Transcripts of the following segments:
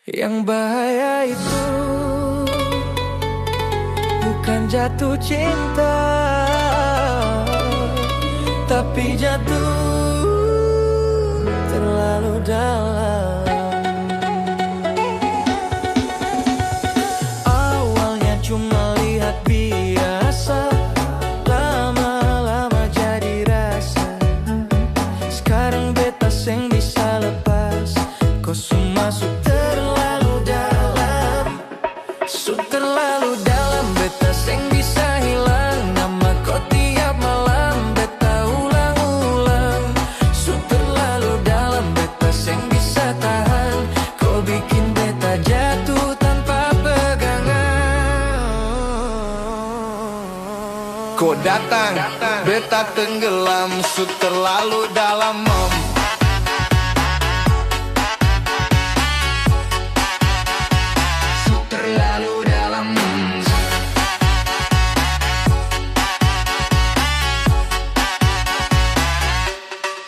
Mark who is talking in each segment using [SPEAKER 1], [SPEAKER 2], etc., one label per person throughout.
[SPEAKER 1] Yang bahaya itu bukan jatuh cinta, tapi jatuh terlalu dalam. Awalnya cuma lihat biasa, lama-lama jadi rasa. Sekarang beta seng bisa lepas, kau masuk terlalu dalam. Terlalu dalam, beta seng bisa hilang. Nama kau tiap malam beta ulang-ulang. Terlalu dalam, beta seng bisa tahan. Kau bikin beta jatuh tanpa pegangan. Kau datang, beta tenggelam. Terlalu dalam,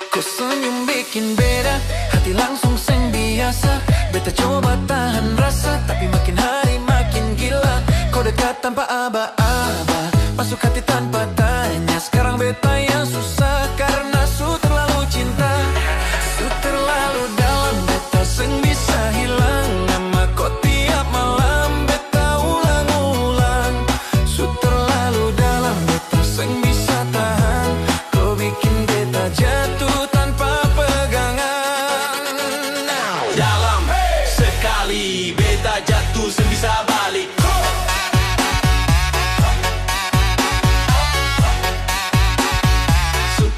[SPEAKER 1] kau senyum bikin beda, hati langsung seng biasa. Beta coba tahan rasa, tapi makin hari makin gila. Kau dekat tanpa aba-aba, masuk hati tanpa tanya. Sekarang beta yang susah karena terlalu cinta. Terlalu dalam, beta seng bisa hilang. Nama kau tiap malam beta ulang-ulang. Terlalu dalam, beta seng bisa tahan. Kau bikin beta jatuh tanpa pegangan.
[SPEAKER 2] Dalam sekali beta jatuh seng bisa balik.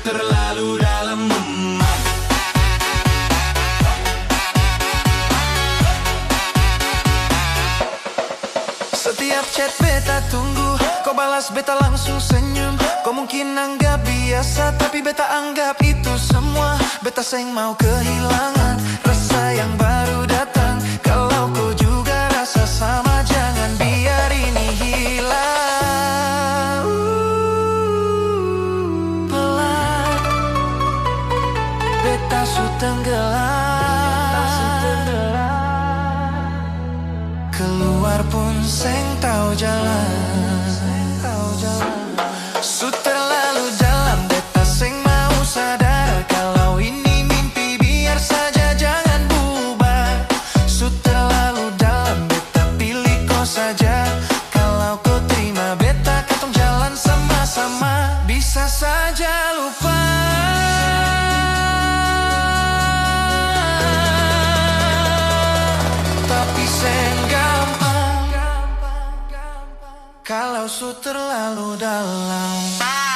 [SPEAKER 2] Terlalu dalam,
[SPEAKER 1] setiap chat beta tunggu, kau balas beta langsung senyum. Kau mungkin anggap biasa, tapi beta anggap itu semua. Beta seng mau kehilangan rasa yang baru datang. Kalau kau juga rasa sama, jangan biar ini hilang. Pelan, beta su tenggelam. Keluar pun seng tahu jalan. Terlalu dalam, beta seng mau sadar. Kalau ini mimpi biar saja jangan bubar. Terlalu dalam, beta pilih kau saja. Kalau kau terima beta katong jalan sama-sama. Bisa saja lupa, tapi seng gampang kalau terlalu dalam.